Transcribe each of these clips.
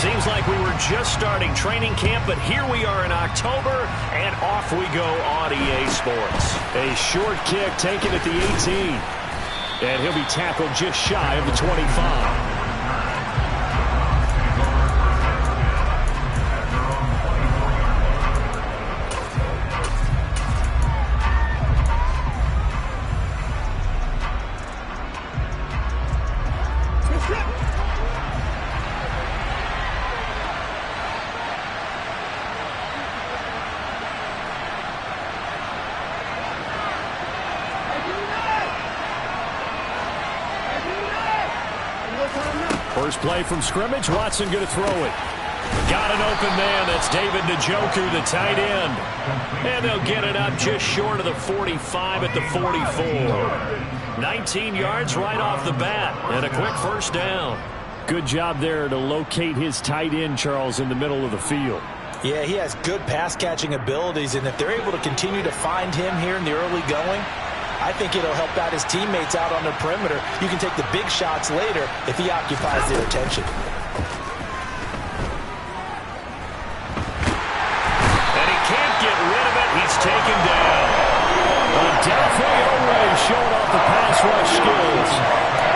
Seems like we were just starting training camp, but here we are in October, and off we go on EA Sports. A short kick taken at the 18. And he'll be tackled just shy of the 25. First play from scrimmage. Watson going to throw it. Got an open man. That's David Njoku, the tight end. And they'll get it up just short of the 45 at the 44. 19 yards right off the bat. And a quick first down. Good job there to locate his tight end, Charles, in the middle of the field. Yeah, he has good pass-catching abilities, and if they're able to continue to find him here in the early going, I think it'll help out his teammates out on the perimeter. You can take the big shots later if he occupies their attention. And he can't get rid of it. He's taken down. Adolfo showing off the pass rush skills.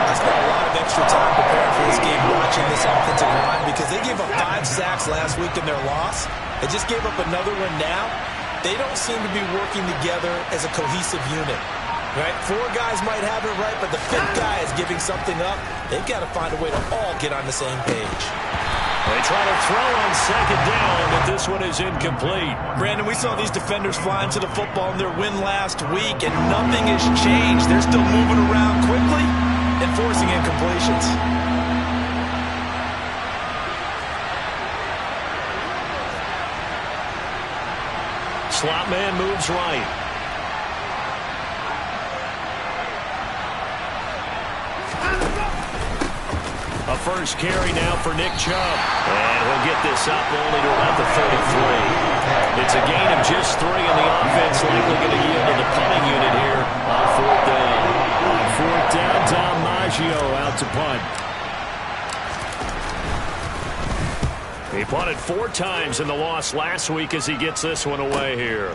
I spent a lot of extra time preparing for this game watching this offensive line because they gave up 5 sacks last week in their loss. They just gave up another one now. They don't seem to be working together as a cohesive unit. Right? 4 guys might have it right, but the 5th guy is giving something up. They've got to find a way to all get on the same page. They try to throw on second down, but this one is incomplete. Brandon, we saw these defenders fly into the football in their win last week, and nothing has changed. They're still moving around quickly and forcing incompletions. Slot man moves right. A first carry now for Nick Chubb. And he'll get this up only to about the 33. It's a gain of just 3, and the offense likely going to yield to the punting unit here on 4th down. On 4th down, Dom Maggio out to punt. He punted 4 times in the loss last week as he gets this one away here.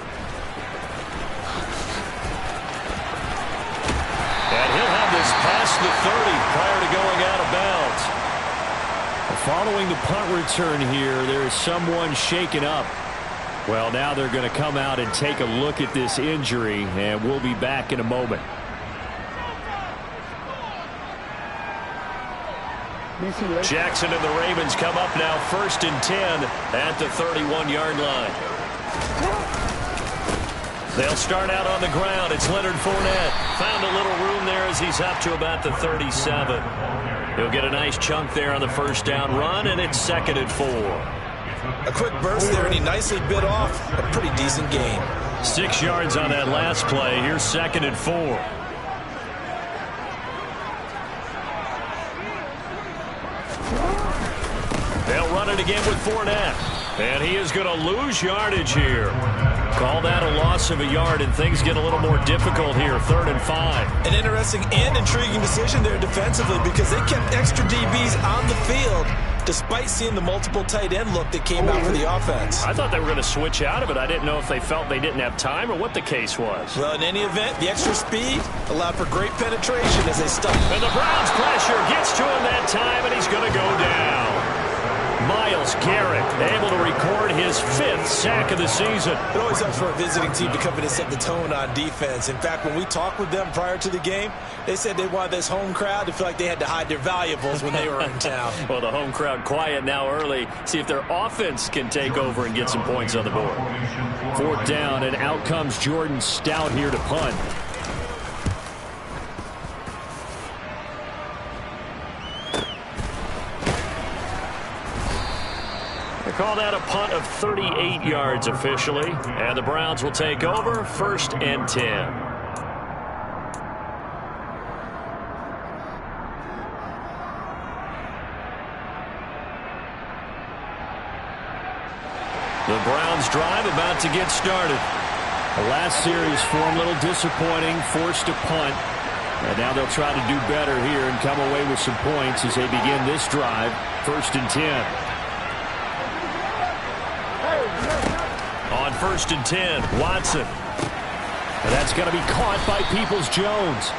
And he'll have this past the 30 prior to going out of bounds. Following the punt return here, there is someone shaken up. Well, now they're going to come out and take a look at this injury, and we'll be back in a moment. Jackson and the Ravens come up now 1st and 10 at the 31-yard line. They'll start out on the ground. It's Leonard Fournette. Found a little room there as he's up to about the 37. He'll get a nice chunk there on the first down run, and it's 2nd and 4. A quick burst there, and he nicely bit off a pretty decent gain. 6 yards on that last play. Here's 2nd and 4. They'll run it again with Fournette. And he is going to lose yardage here. Call that a loss of a yard, and things get a little more difficult here. 3rd and 5. An interesting and intriguing decision there defensively because they kept extra DBs on the field despite seeing the multiple tight end look that came out for the offense. I thought they were going to switch out of it. I didn't know if they felt they didn't have time or what the case was. Well, in any event, the extra speed allowed for great penetration as they stuck. And the Browns pressure gets to him that time, and he's going to go down. Myles Garrett able to record his 5th sack of the season. It always helps for a visiting team to come in and set the tone on defense. In fact, when we talked with them prior to the game, they said they wanted this home crowd to feel like they had to hide their valuables when they were in town. Well, the home crowd quiet now early. See if their offense can take over and get some points on the board. 4th down, and out comes Jordan Stout here to punt. Call that a punt of 38 yards officially. And the Browns will take over 1st and 10. The Browns drive about to get started. The last series for them a little disappointing, forced to punt. And now they'll try to do better here and come away with some points as they begin this drive. 1st and 10. 1st and 10. Watson. And that's going to be caught by Peoples-Jones.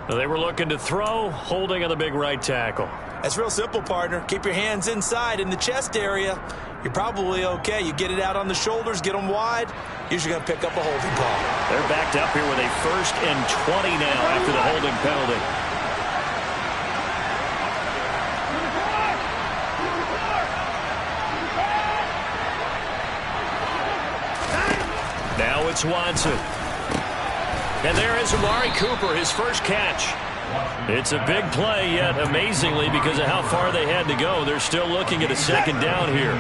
They were looking to throw, holding on the big right tackle. That's real simple, partner. Keep your hands inside in the chest area. You're probably okay. You get it out on the shoulders, get them wide. Usually going to pick up a holding call. They're backed up here with a 1st and 20 now after the holding penalty. Now it's Watson. And there is Amari Cooper, his first catch. It's a big play, yet amazingly, because of how far they had to go, they're still looking at a 2nd down here.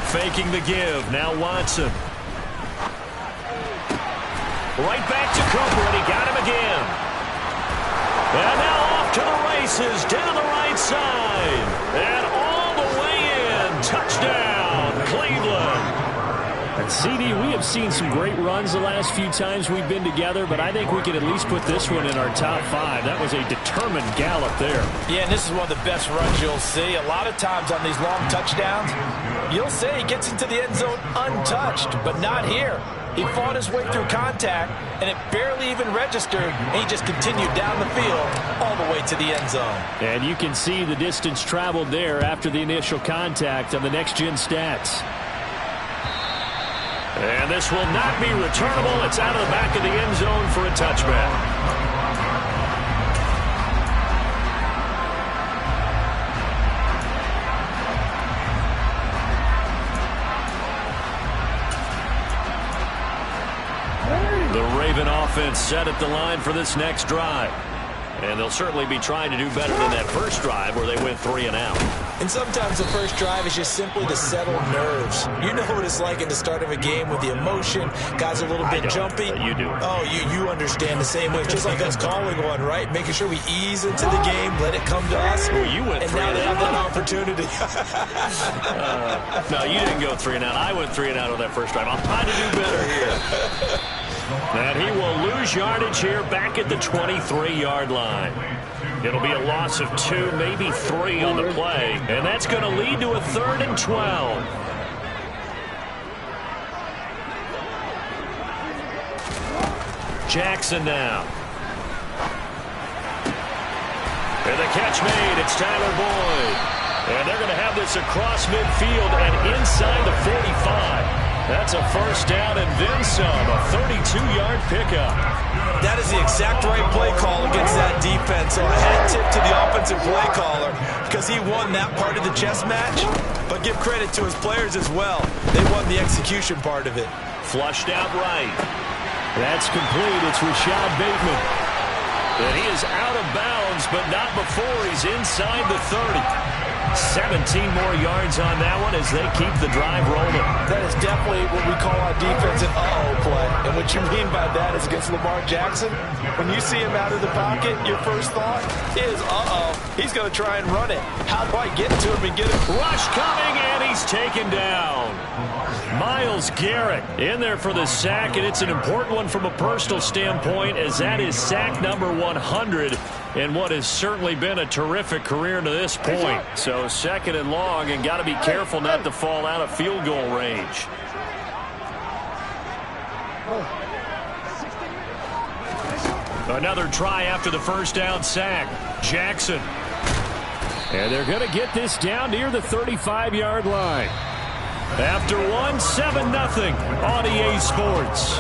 Faking the give. Now Watson. Right back to Cooper, and he got him again. And now off to the races, down the right side. And all the way in. Touchdown, Cleveland. And CD, we have seen some great runs the last few times we've been together, but I think we can at least put this one in our top 5. That was a determined gallop there. Yeah, and this is one of the best runs you'll see. A lot of times on these long touchdowns, you'll say he gets into the end zone untouched, but not here. He fought his way through contact, and it barely even registered, and he just continued down the field all the way to the end zone. And you can see the distance traveled there after the initial contact on the next-gen stats. And this will not be returnable. It's out of the back of the end zone for a touchback. Offense set at the line for this next drive. And they'll certainly be trying to do better than that first drive where they went 3 and out. And sometimes the first drive is just simply to settle nerves. You know what it's like at the start of a game with the emotion. Guys are a little bit jumpy. You do. Oh, you understand the same way. It's just like us calling one, right? Making sure we ease into the game, let it come to us. Well, you went 3 and out. And now they have that opportunity. No, you didn't go 3 and out. I went 3 and out on that first drive. I'll try to do better here. And he will lose yardage here back at the 23-yard line. It'll be a loss of 2, maybe 3 on the play. And that's going to lead to a 3rd and 12. Jackson now. And the catch made. It's Tyler Boyd. And they're going to have this across midfield and inside the 45. That's a first down and then some, a 32-yard pickup. That is the exact right play call against that defense. So a hat tip to the offensive play caller because he won that part of the chess match. But give credit to his players as well. They won the execution part of it. Flushed out right. That's complete. It's Rashad Bateman. And he is out of bounds, but not before he's inside the 30. 17 more yards on that one as they keep the drive rolling. That is definitely what we call our defense an uh-oh play. And what you mean by that is against Lamar Jackson, when you see him out of the pocket, your first thought is, uh-oh, he's going to try and run it. How do I get to him and get it? Rush coming, and he's taken down. Myles Garrett in there for the sack, and it's an important one from a personal standpoint as that is sack number 100 in what has certainly been a terrific career to this point. So 2nd and long, and got to be careful not to fall out of field goal range. Another try after the first down sack. Jackson. And they're going to get this down near the 35-yard line. After one, 7-0 on EA Sports.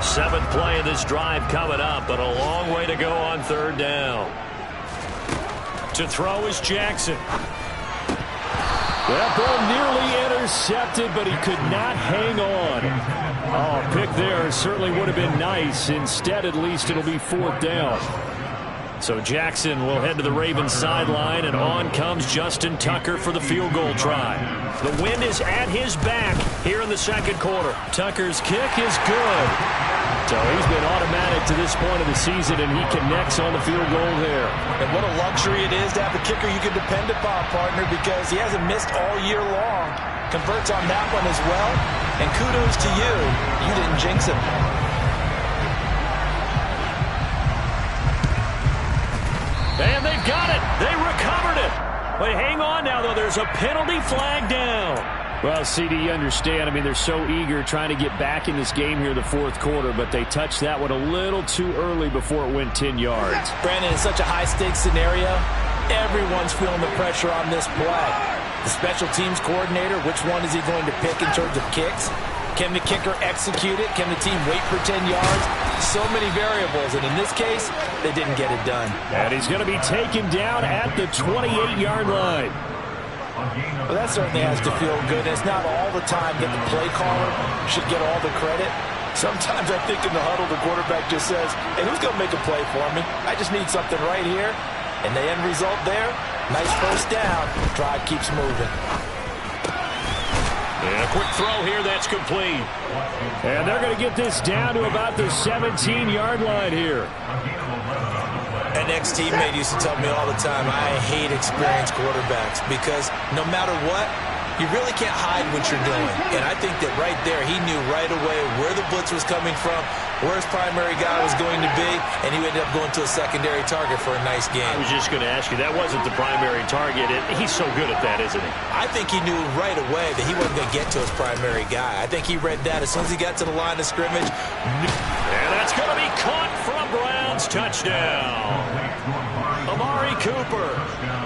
Seventh play of this drive coming up, but a long way to go on 3rd down. To throw is Jackson. That ball nearly intercepted, but he could not hang on. Oh, pick there certainly would have been nice. Instead, at least, it'll be 4th down. So Jackson will head to the Ravens sideline, and on comes Justin Tucker for the field goal try. The wind is at his back here in the second quarter. Tucker's kick is good. So he's been automatic to this point of the season, and he connects on the field goal there. And what a luxury it is to have a kicker you can depend upon, partner, because he hasn't missed all year long. Converts on that one as well. And kudos to you. You didn't jinx him. And they've got it. They recovered it. But hang on now, though. There's a penalty flag down. Well, CD, you understand. I mean, they're so eager trying to get back in this game here in the fourth quarter, but they touched that one a little too early before it went 10 yards. Brandon, it's such a high-stakes scenario. Everyone's feeling the pressure on this play. The special teams coordinator, which one is he going to pick in terms of kicks? Can the kicker execute it? Can the team wait for 10 yards? So many variables, and in this case, they didn't get it done. And he's going to be taken down at the 28-yard line. Well, that certainly has to feel good. It's not all the time that the play caller should get all the credit. Sometimes I think in the huddle, the quarterback just says, hey, who's going to make a play for me? I just need something right here. And the end result there, nice first down. Drive keeps moving. And a quick throw here that's complete. And they're going to get this down to about the 17-yard line here. An ex-teammate used to tell me all the time, I hate experienced quarterbacks because no matter what, you really can't hide what you're doing. And I think that right there, he knew right away where the blitz was coming from, where his primary guy was going to be, and he ended up going to a secondary target for a nice game. I was just going to ask you, that wasn't the primary target. He's so good at that, isn't he? I think he knew right away that he wasn't going to get to his primary guy. I think he read that as soon as he got to the line of scrimmage. And that's going to be caught for a Browns touchdown. Amari Cooper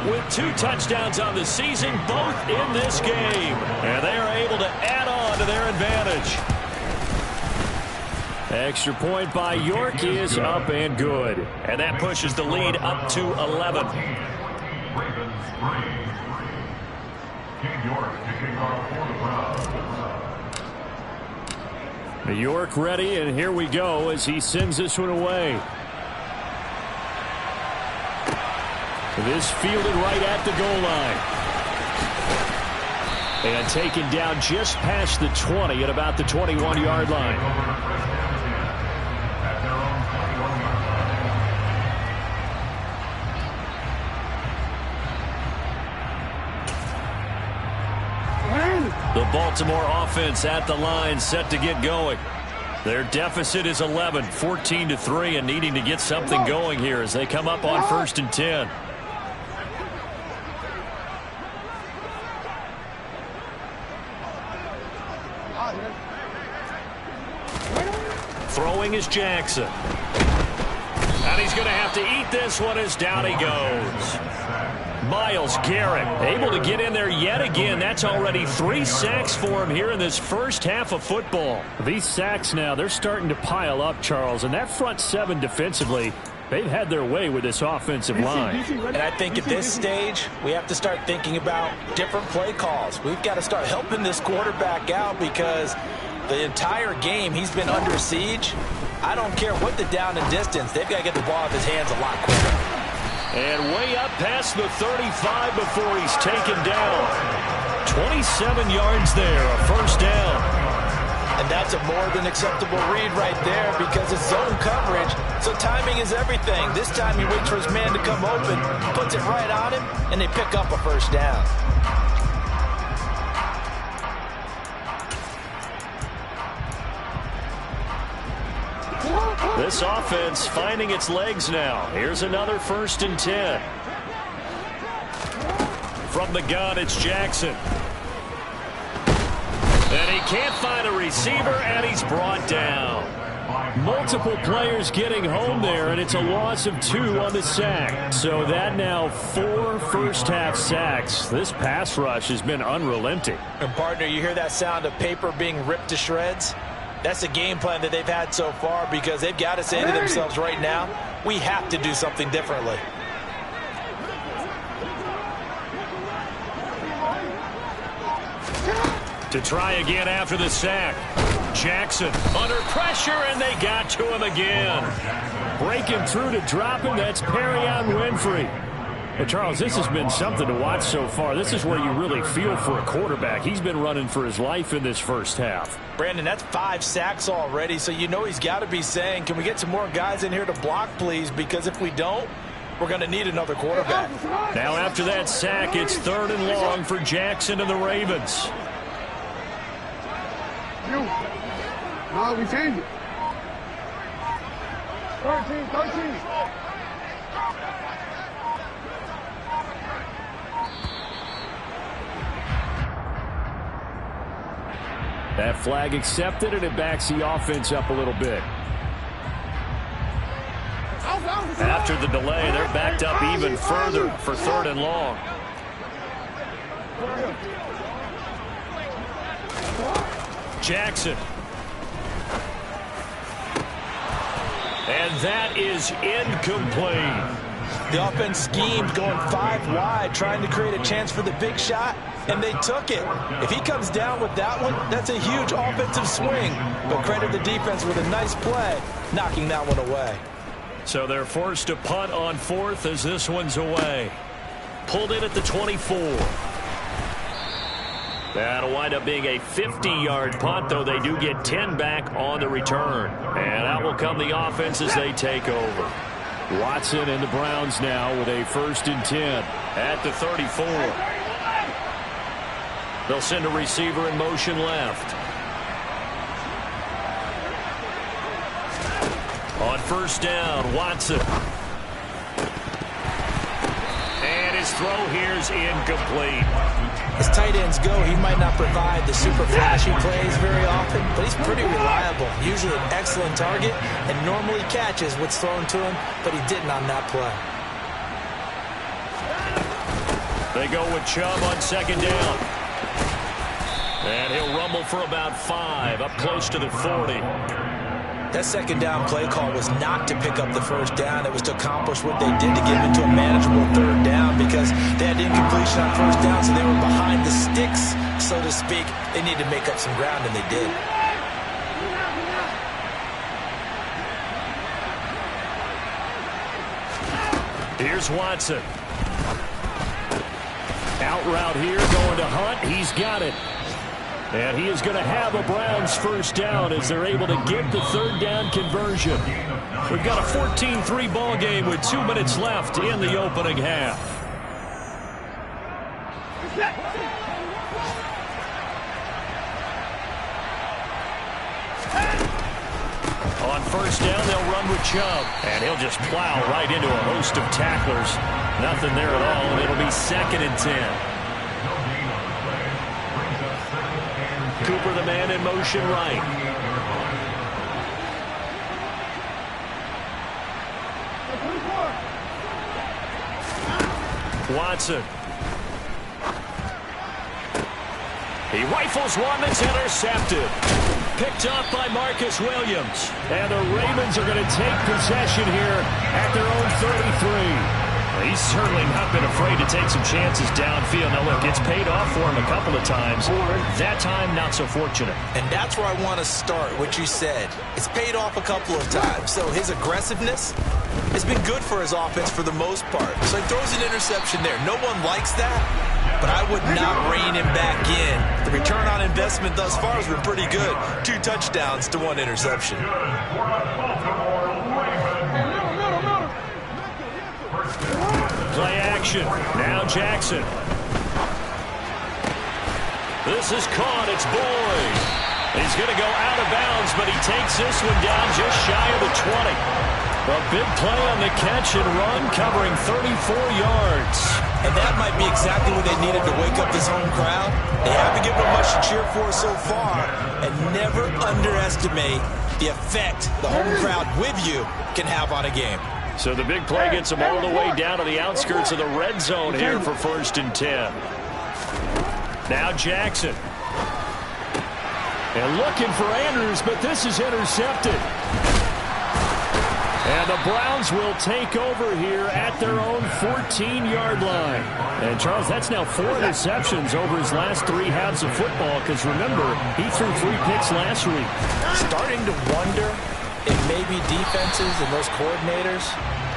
with 2 touchdowns on the season, both in this game. And they are able to add on to their advantage. Extra point by York is up and good. And that pushes the lead up to 11. York ready, and here we go as he sends this one away. This fielded right at the goal line. And taken down just past the 20 at about the 21-yard line. The Baltimore offense at the line, set to get going. Their deficit is 11, 14-3, and needing to get something going here as they come up on 1st and 10. Throwing is Jackson. And he's going to have to eat this one as down he goes. Myles Garrett able to get in there yet again. That's already 3 sacks for him here in this first half of football. These sacks now, they're starting to pile up, Charles. And that front 7 defensively, they've had their way with this offensive line. And I think at this stage, we have to start thinking about different play calls. We've got to start helping this quarterback out because the entire game he's been under siege. I don't care what the down and distance. They've got to get the ball out of his hands a lot quicker. And way up past the 35 before he's taken down. 27 yards there, a first down. And that's a more than acceptable read right there because it's zone coverage, so timing is everything. This time he waits for his man to come open, puts it right on him, and they pick up a first down. This offense finding its legs now. Here's another 1st and 10. From the gun, it's Jackson. And he can't find a receiver, and he's brought down. Multiple players getting home there, and it's a loss of 2 on the sack. So that now 4 first-half sacks. This pass rush has been unrelenting. And, partner, you hear that sound of paper being ripped to shreds? That's the game plan that they've had so far because they've got to say to themselves right now, we have to do something differently. To try again after the sack. Jackson under pressure, and they got to him again. Breaking through to drop him. That's Perrion Winfrey. And Charles, this has been something to watch so far. This is where you really feel for a quarterback. He's been running for his life in this first half. Brandon, that's 5 sacks already, so you know he's got to be saying, can we get some more guys in here to block, please? Because if we don't, we're going to need another quarterback. Now after that sack, it's 3rd and long for Jackson and the Ravens. No, we change it. 13. That flag accepted, and it backs the offense up a little bit. After the delay, they're backed up even further for 3rd and long. Jackson. And that is incomplete. The offense schemed going 5 wide, trying to create a chance for the big shot, and they took it. If he comes down with that one, that's a huge offensive swing. But credit the defense with a nice play, knocking that one away. So they're forced to punt on 4th as this one's away. Pulled in at the 24. That'll wind up being a 50-yard punt, though they do get 10 back on the return. And out will come the offense as they take over. Watson and the Browns now with a 1st and 10 at the 34. They'll send a receiver in motion left. On 1st down, Watson. And his throw here's incomplete. As tight ends go, he might not provide the super flashy plays very often, but he's pretty reliable. Usually an excellent target and normally catches what's thrown to him, but he didn't on that play. They go with Chubb on 2nd down. And he'll rumble for about 5, up close to the 40. That 2nd down play call was not to pick up the 1st down. It was to accomplish what they did to get into a manageable 3rd down because they had incompletion on 1st down, so they were behind the sticks, so to speak. They needed to make up some ground, and they did. Here's Watson. Out route here, going to Hunt. He's got it. And he is going to have a Browns 1st down as they're able to get the 3rd down conversion. We've got a 14-3 ball game with 2 minutes left in the opening half. On 1st down, they'll run with Chubb. And he'll just plow right into a host of tacklers. Nothing there at all, and it'll be 2nd and 10. Cooper, the man in motion right. Watson. He rifles one that's intercepted. Picked up by Marcus Williams. And the Ravens are going to take possession here at their own 33. He's certainly not been afraid to take some chances downfield. Now, look, it's paid off for him a couple of times. That time, not so fortunate. And that's where I want to start, what you said. It's paid off a couple of times. So his aggressiveness has been good for his offense for the most part. So he throws an interception there. No one likes that, but I would not rein him back in. The return on investment thus far has been pretty good. 2 touchdowns to 1 interception. Play action. Now Jackson. This is caught. It's Boyd. He's going to go out of bounds, but he takes this one down just shy of the 20. A big play on the catch and run, covering 34 yards. And that might be exactly what they needed to wake up this home crowd. They haven't given them much to cheer for so far. And never underestimate the effect the home crowd with you can have on a game. So the big play gets them all the way down to the outskirts of the red zone here for 1st and 10. Now Jackson. And looking for Andrews, but this is intercepted. And the Browns will take over here at their own 14-yard line. And, Charles, that's now 4 interceptions over his last 3 halves of football because, remember, he threw 3 picks last week. Starting to wonder it may be defenses and those coordinators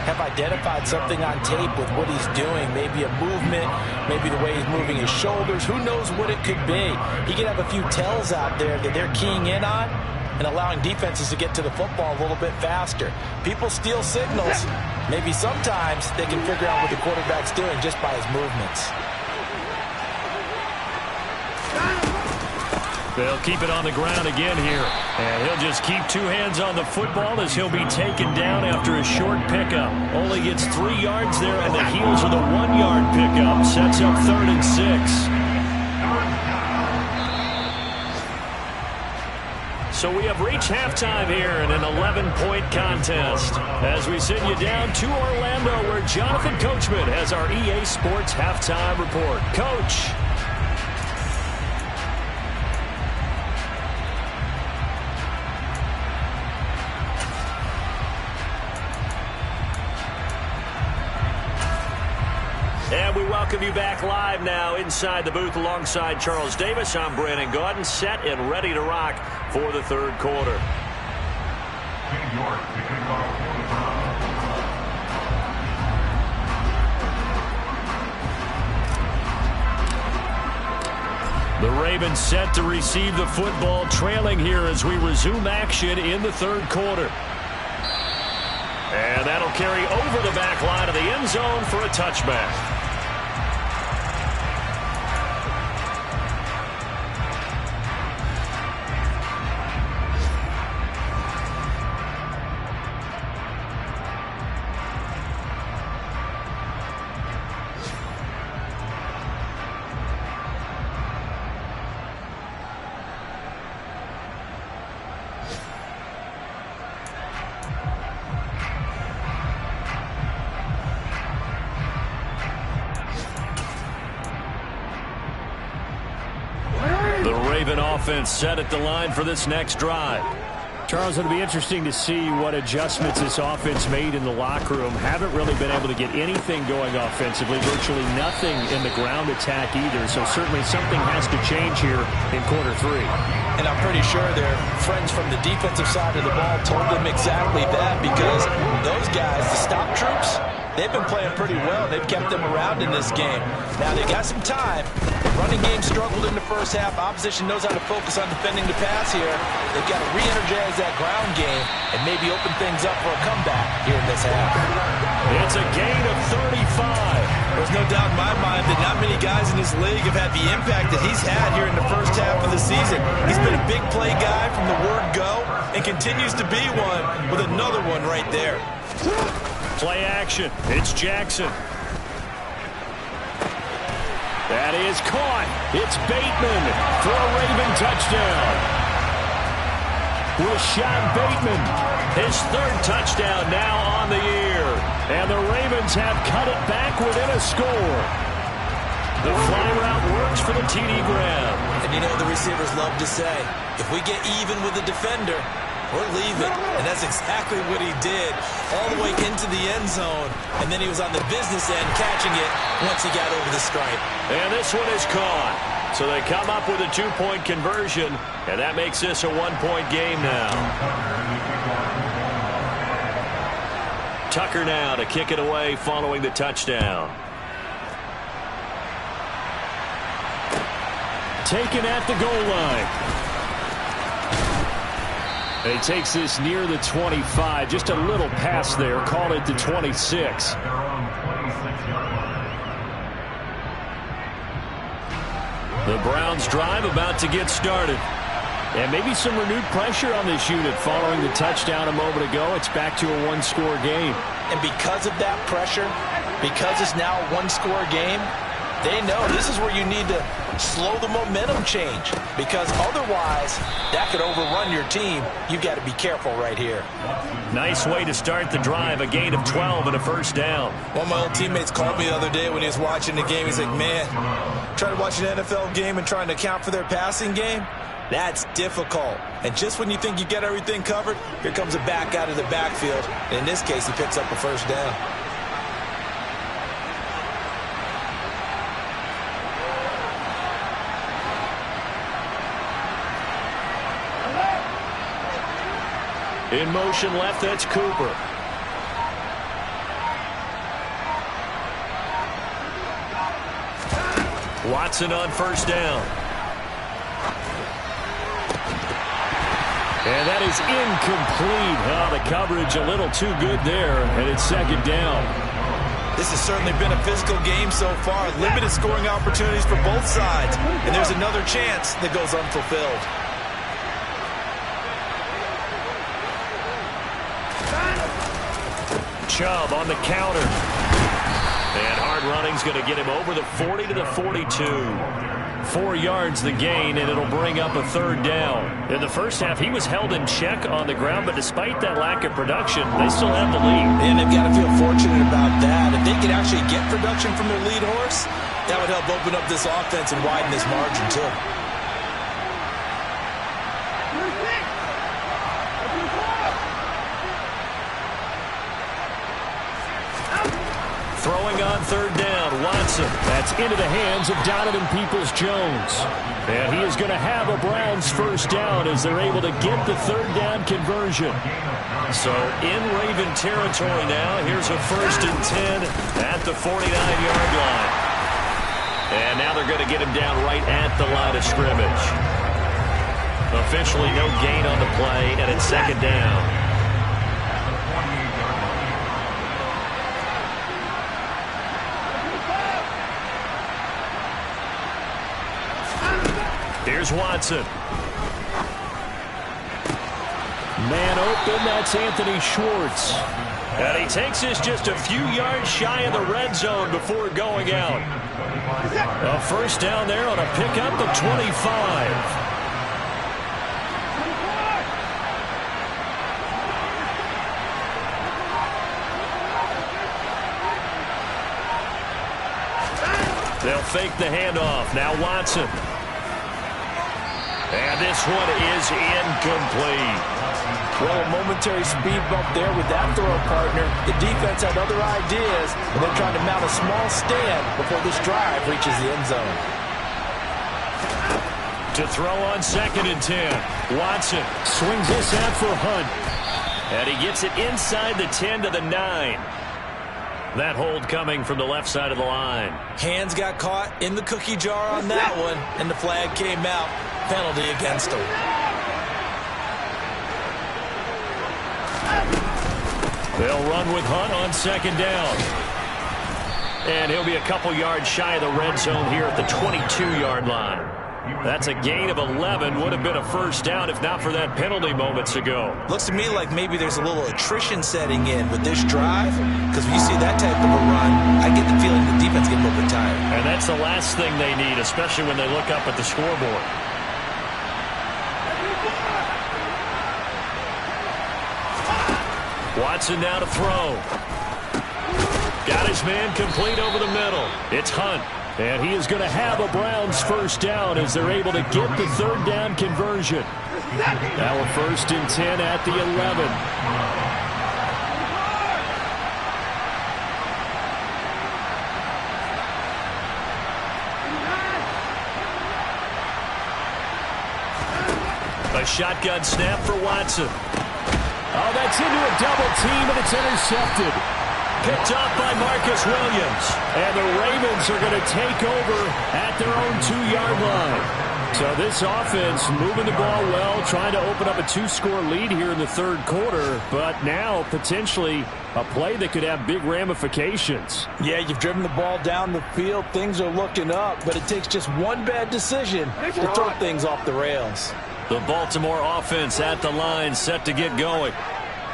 have identified something on tape with what he's doing. Maybe a movement, maybe the way he's moving his shoulders. Who knows what it could be? He could have a few tells out there that they're keying in on and allowing defenses to get to the football a little bit faster. People steal signals. Maybe sometimes they can figure out what the quarterback's doing just by his movements. They'll keep it on the ground again here. And he'll just keep two hands on the football as he'll be taken down after a short pickup. Only gets 3 yards there on the heels of the 1-yard pickup. Sets up 3rd and 6. So we have reached halftime here in an 11-point contest. As we send you down to Orlando, where Jonathan Coachman has our EA Sports halftime report. Coach. And we welcome you back live now inside the booth alongside Charles Davis. I'm Brandon Gaudin, set and ready to rock for the 3rd quarter. The Ravens set to receive the football, trailing here as we resume action in the 3rd quarter. And that'll carry over the back line of the end zone for a touchback. Offense set at the line for this next drive. Charles, it'll be interesting to see what adjustments this offense made in the locker room. Haven't really been able to get anything going offensively, virtually nothing in the ground attack either, so certainly something has to change here in quarter 3. And I'm pretty sure their friends from the defensive side of the ball told them exactly that, because those guys, the stop troops, they've been playing pretty well. They've kept them around in this game. Now they got some time. The running game struggled in the first half. Opposition knows how to focus on defending the pass here. They've got to re-energize that ground game and maybe open things up for a comeback here in this half. It's a gain of 35. There's no doubt in my mind that not many guys in this league have had the impact that he's had here in the first half of the season. He's been a big play guy from the word go and continues to be one with another one right there. Play action. It's Jackson. That is caught. It's Bateman for a Raven touchdown. Rashad Bateman, his 3rd touchdown now on the year. And the Ravens have cut it back within a score. The fly route works for the TD grab. And you know the receivers love to say, if we get even with the defender, we're leaving. And that's exactly what he did all the way into the end zone. And then he was on the business end catching it once he got over the stripe. And this one is caught. So they come up with a 2-point conversion, and that makes this a 1-point game now. Tucker now to kick it away following the touchdown. Taken at the goal line. And he takes this near the 25. Just a little pass there. Called it the 26. The Browns drive about to get started. And maybe some renewed pressure on this unit following the touchdown a moment ago. It's back to a 1-score game. And because of that pressure, because it's now a 1-score game, they know this is where you need to slow the momentum change, because otherwise that could overrun your team. You've got to be careful right here. Nice way to start the drive, a gain of 12 and a first down. One of my old teammates called me the other day when he was watching the game. He's like, man, trying to watch an NFL game and trying to account for their passing game, that's difficult. And just when you think you get everything covered, here comes a back out of the backfield. And in this case, he picks up a first down. In motion left, that's Cooper. Watson on first down. And that is incomplete. Oh, the coverage a little too good there, and it's second down. This has certainly been a physical game so far. Limited scoring opportunities for both sides. And there's another chance that goes unfulfilled. Chubb on the counter. And hard running's going to get him over the 40 to the 42. 4 yards the gain, and it'll bring up a third down. In the first half, he was held in check on the ground, but despite that lack of production, they still have the lead. And they've got to feel fortunate about that. If they could actually get production from their lead horse, that would help open up this offense and widen this margin, too. Throwing on third down, Watson. That's into the hands of Donovan Peoples-Jones. And he is going to have a Browns first down as they're able to get the third down conversion. So in Raven territory now, here's a 1st and 10 at the 49-yard line. And now they're going to get him down right at the line of scrimmage. Officially no gain on the play, and it's second down. Here's Watson. Man open, that's Anthony Schwartz. And he takes this just a few yards shy of the red zone before going out. A first down there on a pickup of 25. They'll fake the handoff. Now Watson. And this one is incomplete. Well, a momentary speed bump there with that throw partner. The defense had other ideas, and they're trying to mount a small stand before this drive reaches the end zone. To throw on 2nd and 10. Watson swings this out for Hunt. And he gets it inside the 10 to the 9. That hold coming from the left side of the line. Hands got caught in the cookie jar on that one, and the flag came out. Penalty against him. They'll run with Hunt on 2nd down. And he'll be a couple yards shy of the red zone here at the 22-yard line. That's a gain of 11. Would have been a first down if not for that penalty moments ago. Looks to me like maybe there's a little attrition setting in with this drive, because when you see that type of a run, I get the feeling the defense getting a little bit tired. And that's the last thing they need, especially when they look up at the scoreboard. Watson now to throw. Got his man complete over the middle. It's Hunt. And he is going to have a Browns first down as they're able to get the third down conversion. Now a 1st and 10 at the 11. A shotgun snap for Watson. Oh, that's into a double team, and it's intercepted. Picked off by Marcus Williams. And the Ravens are going to take over at their own 2-yard line. So this offense moving the ball well, trying to open up a 2-score lead here in the third quarter. But now potentially a play that could have big ramifications. Yeah, you've driven the ball down the field. Things are looking up, but it takes just one bad decision to throw things off the rails. The Baltimore offense at the line, set to get going.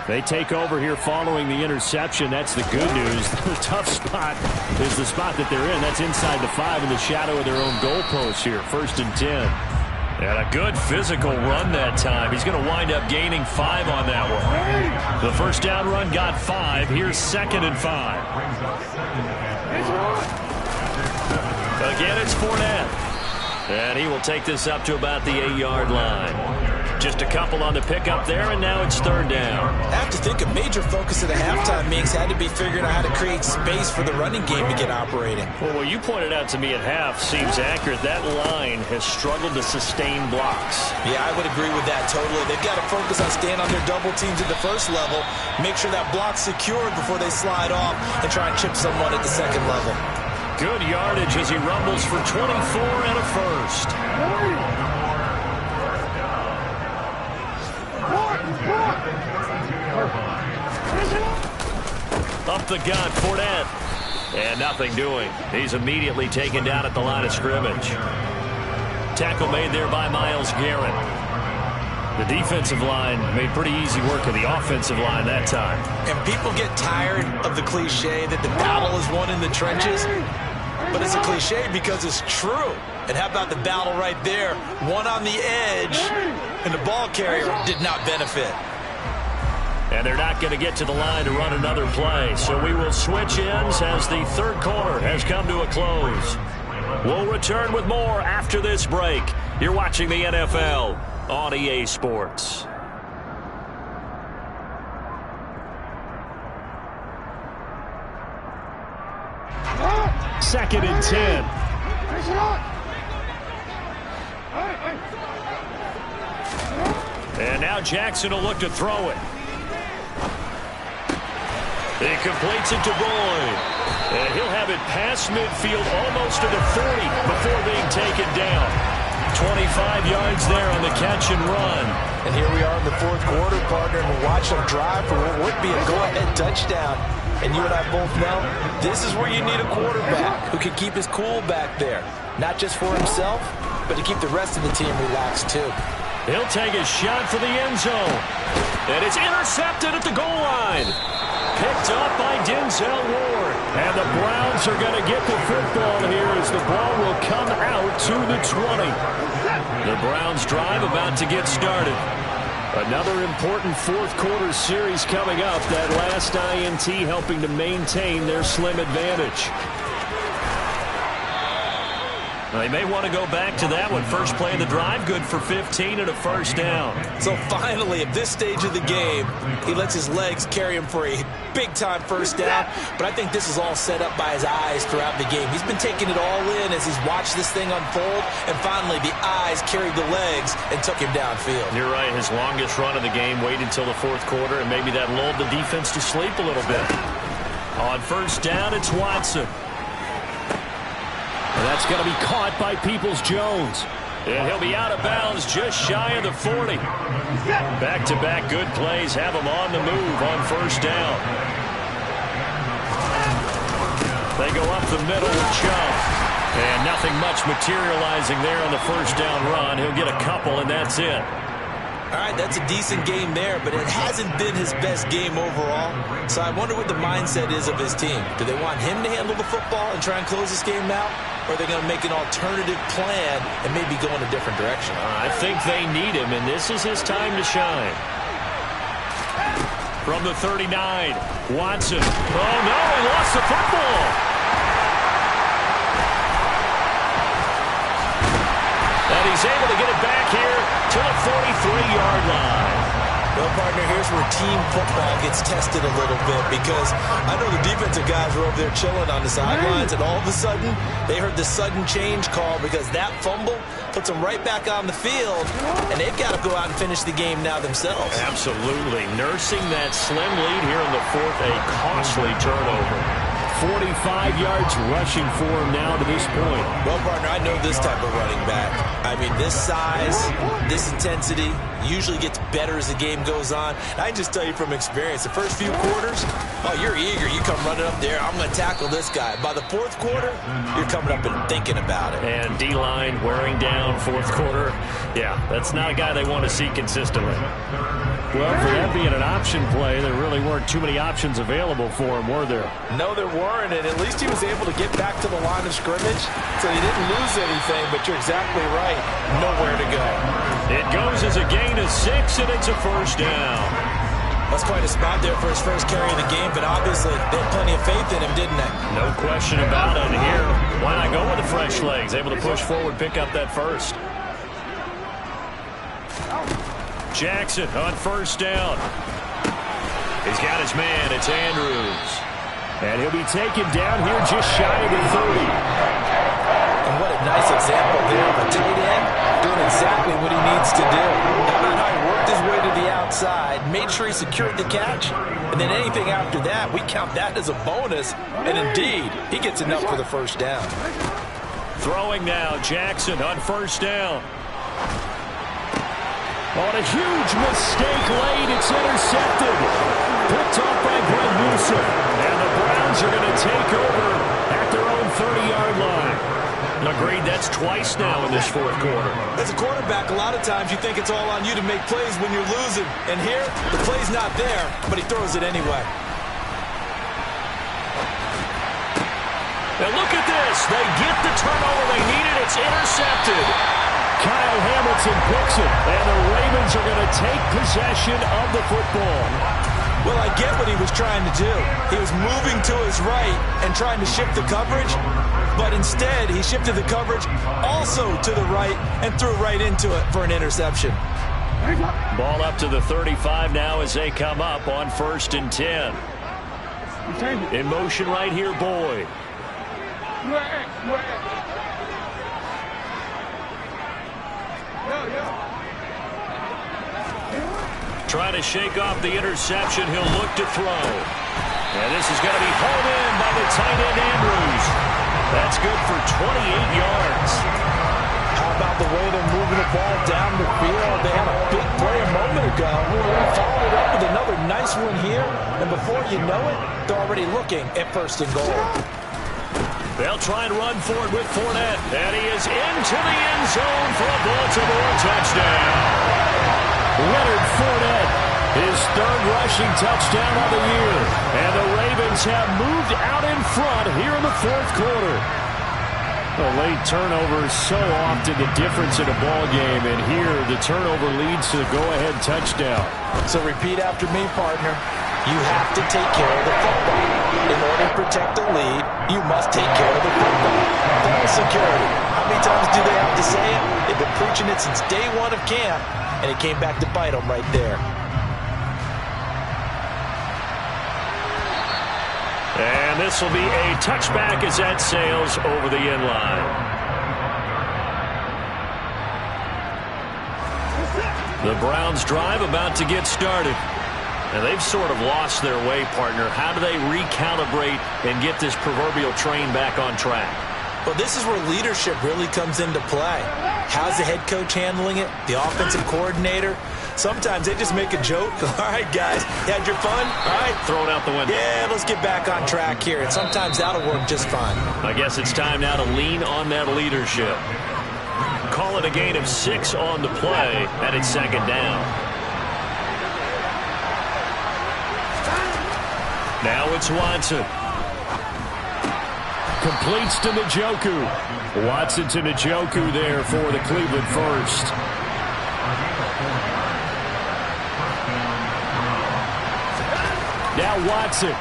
They take over here following the interception. That's the good news. The tough spot is the spot that they're in. That's inside the 5 in the shadow of their own goalpost here. 1st and 10. And a good physical run that time. He's going to wind up gaining 5 on that one. The first down run got 5. Here's 2nd and 5. Again, it's Fournette. And he will take this up to about the 8-yard line. just a couple on the pickup there, and now it's third down. I have to think a major focus of the halftime meetings had to be figuring out how to create space for the running game to get operating. Well, what you pointed out to me at half seems accurate. That line has struggled to sustain blocks. Yeah, I would agree with that totally. They've got to focus on staying on their double teams at the first level, make sure that block's secured before they slide off and try and chip someone at the second level. Good yardage as he rumbles for 24 and a first. Up the gut, Fournette. And nothing doing. He's immediately taken down at the line of scrimmage. Tackle made there by Myles Garrett. The defensive line made pretty easy work of the offensive line that time. And people get tired of the cliche that the battle is won in the trenches. But it's a cliche because it's true. And how about the battle right there? One on the edge, and the ball carrier did not benefit. And they're not going to get to the line to run another play. So we will switch ends as the third quarter has come to a close. We'll return with more after this break. You're watching the NFL on EA Sports. Second and 10. And now Jackson will look to throw it. He completes it to Boyd. And he'll have it past midfield almost to the 40 before being taken down. 25 yards there on the catch and run. And here we are in the fourth quarter, partner, and we'll watch them drive for what would be a go-ahead touchdown. And you and I both know this is where you need a quarterback who can keep his cool back there. Not just for himself, but to keep the rest of the team relaxed too. He'll take a shot for the end zone. And it's intercepted at the goal line. Picked up by Denzel Ward. And the Browns are going to get the football here as the ball will come out to the 20. The Browns drive about to get started. Another important fourth quarter series coming up. That last INT helping to maintain their slim advantage. They may want to go back to that one. First play of the drive, good for 15 and a first down. So finally, at this stage of the game, he lets his legs carry him for a big-time first down. But I think this is all set up by his eyes throughout the game. He's been taking it all in as he's watched this thing unfold. And finally, the eyes carried the legs and took him downfield. You're right. His longest run of the game waited until the fourth quarter, and maybe that lulled the defense to sleep a little bit. On first down, it's Watson. And that's going to be caught by Peoples-Jones. And he'll be out of bounds just shy of the 40. Back-to-back good plays have him on the move on first down. They go up the middle with Chubb. And nothing much materializing there on the first down run. He'll get a couple, and that's it. All right, that's a decent game there, but it hasn't been his best game overall. So I wonder what the mindset is of his team. Do they want him to handle the football and try and close this game out? Or are they going to make an alternative plan and maybe go in a different direction? I think they need him, and this is his time to shine. From the 39, Watson. Oh, no, he lost the football. And he's able to get it back here to the 43-yard line. Well, partner, here's where team football gets tested a little bit because I know the defensive guys were over there chilling on the sidelines, and all of a sudden, they heard the sudden change call because that fumble puts them right back on the field, and they've got to go out and finish the game now themselves. Absolutely. Nursing that slim lead here in the fourth, a costly turnover. 45 yards rushing for him now to this point. Well, partner, I know this type of running back. I mean, this size, this intensity usually gets better as the game goes on. I can just tell you from experience, the first few quarters, oh, you're eager. You come running up there, I'm going to tackle this guy. By the fourth quarter, you're coming up and thinking about it. And D-line wearing down fourth quarter. Yeah, that's not a guy they want to see consistently. Well, for that being an option play, there really weren't too many options available for him, were there? No, there weren't, and at least he was able to get back to the line of scrimmage, so he didn't lose anything, but you're exactly right. Nowhere to go. It goes as a gain of 6, and it's a first down. That's quite a spot there for his first carry of the game, but obviously they had plenty of faith in him, didn't they? No question about it. Here, why not go with the fresh legs? Able to push forward, pick up that first. Jackson on first down. He's got his man. It's Andrews. And he'll be taken down here just shy of the 30. And what a nice example there of a tight end doing exactly what he needs to do. How about how he worked his way to the outside, made sure he secured the catch, and then anything after that, we count that as a bonus. And indeed, he gets enough for the first down. Throwing now, Jackson on first down. On a huge mistake late, it's intercepted. Picked off by Greg Newsom. And the Browns are going to take over at their own 30-yard line. Agreed, that's twice now in this fourth quarter. As a quarterback, a lot of times you think it's all on you to make plays when you're losing. And here, the play's not there, but he throws it anyway. And look at this. They get the turnover they needed. It's intercepted. Kyle Hamilton picks it, and the Ravens are going to take possession of the football. Well, I get what he was trying to do. He was moving to his right and trying to shift the coverage, but instead he shifted the coverage also to the right and threw right into it for an interception. Ball up to the 35 now as they come up on 1st and 10. In motion right here, Boyd. Trying to shake off the interception. He'll look to throw. And this is going to be hauled in by the tight end, Andrews. That's good for 28 yards. How about the way they're moving the ball down the field? They had a big play a moment ago. Followed up with another nice one here. And before you know it, they're already looking at 1st and goal. They'll try and run for it with Fournette. And he is into the end zone for a Baltimore touchdown. Leonard Fournette, his 3rd rushing touchdown of the year. And the Ravens have moved out in front here in the 4th quarter. A late turnover is so often the difference in a ball game, and here the turnover leads to the go-ahead touchdown. So repeat after me, partner. You have to take care of the football. In order to protect the lead, you must take care of the football. Ball security. How many times do they have to say it? They've been preaching it since day one of camp, and it came back to bite them right there. And this will be a touchback as that sails over the end line. The Browns drive about to get started. And they've sort of lost their way, partner. How do they recalibrate and get this proverbial train back on track? Well, this is where leadership really comes into play. How's the head coach handling it? The offensive coordinator? Sometimes they just make a joke. All right, guys, you had your fun? All right. Throw it out the window. Yeah, let's get back on track here. And sometimes that'll work just fine. I guess it's time now to lean on that leadership. Call it a gain of 6 on the play, and it's 2nd down. Now it's Watson. Completes to Njoku. Watson to Njoku there for the Cleveland first. Now Watson.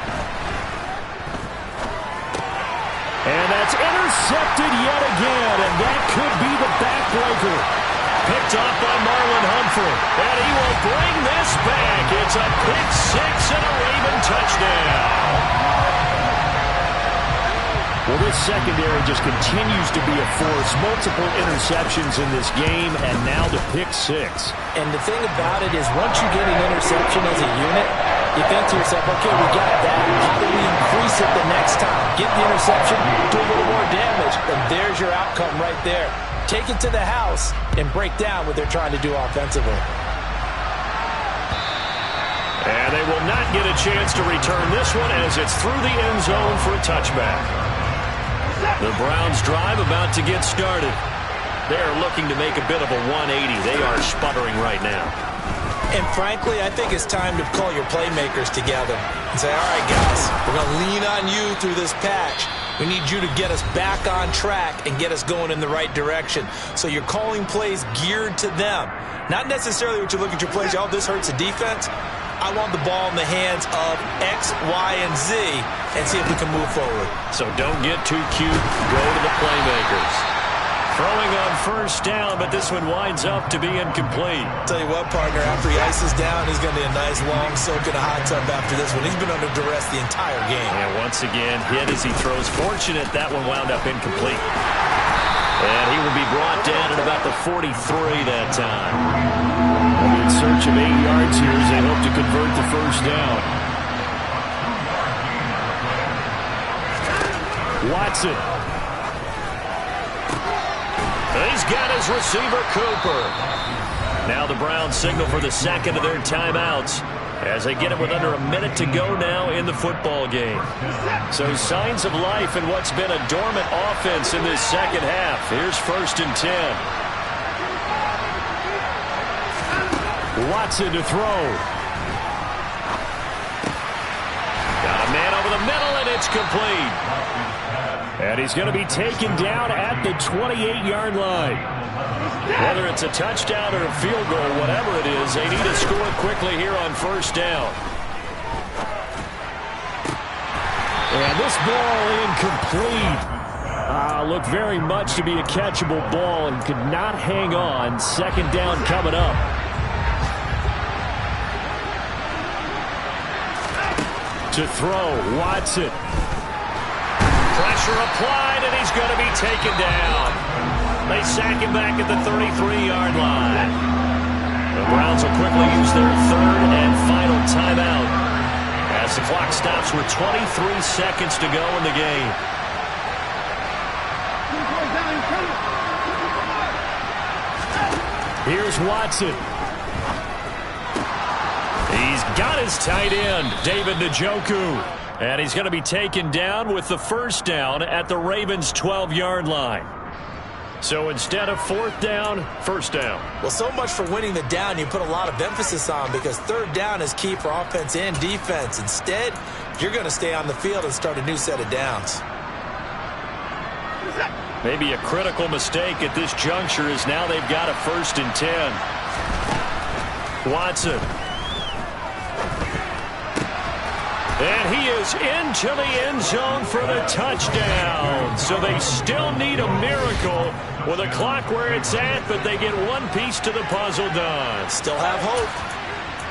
And that's intercepted yet again, and that could be the backbreaker. Picked off by Marlon Humphrey, and he will bring this back. It's a pick 6 and a Raven touchdown. Well, this secondary just continues to be a force. Multiple interceptions in this game, and now the pick 6. And the thing about it is once you get an interception as a unit, you think to yourself, okay, we got that. How do we increase it the next time? Get the interception, do a little more damage, and there's your outcome right there. Take it to the house and break down what they're trying to do offensively. And they will not get a chance to return this one as it's through the end zone for a touchback. The Browns drive about to get started. They're looking to make a bit of a 180. They are sputtering right now. And frankly, I think it's time to call your playmakers together and say, all right, guys, we're going to lean on you through this patch. We need you to get us back on track and get us going in the right direction. So you're calling plays geared to them. Not necessarily what you look at your plays, oh, this hurts the defense. I want the ball in the hands of X, Y, and Z and see if we can move forward. So don't get too cute. Go to the playmakers. Throwing on first down, but this one winds up to be incomplete. Tell you what, partner, after he ices down, he's going to be a nice long soak in a hot tub after this one. He's been under duress the entire game. And once again, hit as he throws. Fortunate that one wound up incomplete. And he will be brought down at about the 43 that time. In search of 8 yards here as they hope to convert the first down. Watson. He's got his receiver, Cooper. Now the Browns signal for the second of their timeouts as they get it with under a minute to go now in the football game. So signs of life in what's been a dormant offense in this second half. Here's 1st and 10. Watson to throw. Got a man over the middle, and it's complete. And he's going to be taken down at the 28-yard line. Whether it's a touchdown or a field goal, whatever it is, they need to score quickly here on first down. And this ball incomplete. Looked very much to be a catchable ball and could not hang on. Second down coming up. To throw, Watson. Pressure applied, and he's going to be taken down. They sack him back at the 33-yard line. The Browns will quickly use their third and final timeout as the clock stops with 23 seconds to go in the game. Here's Watson. He's got his tight end, David Njoku. And he's going to be taken down with the first down at the Ravens' 12-yard line. So instead of fourth down, first down. Well, so much for winning the down you put a lot of emphasis on because third down is key for offense and defense. Instead, you're going to stay on the field and start a new set of downs. Maybe a critical mistake at this juncture is now they've got a 1st and 10. Watson. And he is into the end zone for the touchdown. So they still need a miracle with a clock where it's at, but they get one piece to the puzzle done. Still have hope.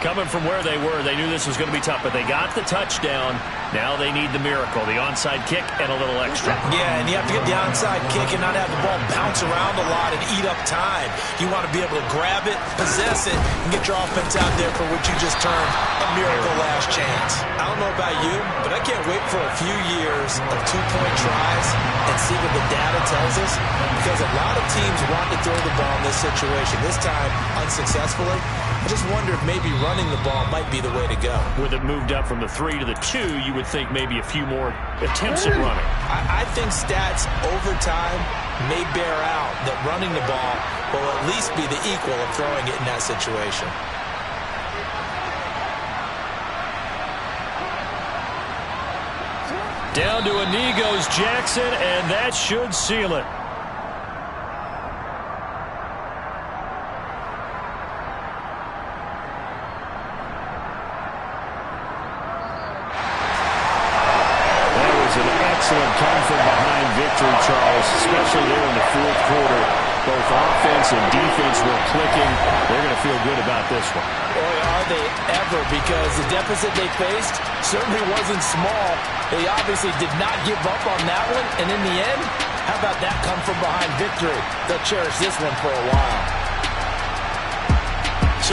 Coming from where they were, they knew this was going to be tough, but they got the touchdown. Now they need the miracle, the onside kick and a little extra. Yeah, and you have to get the onside kick and not have the ball bounce around a lot and eat up time. You want to be able to grab it, possess it, and get your offense out there for what you just termed a miracle last chance. I don't know about you, but I can't wait for a few years of two-point tries and see what the data tells us, because a lot of teams want to throw the ball in this situation. This time, unsuccessfully. I just wonder if maybe running the ball might be the way to go. With it moved up from the 3 to the 2, you would think maybe a few more attempts at running. I think stats over time may bear out that running the ball will at least be the equal of throwing it in that situation. Down to a knee goes Jackson, and that should seal it. Excellent come-from-behind victory, Charles, especially there in the fourth quarter. Both offense and defense were clicking. They're going to feel good about this one. Boy, are they ever, because the deficit they faced certainly wasn't small. They obviously did not give up on that one, and in the end, how about that come-from-behind victory? They'll cherish this one for a while.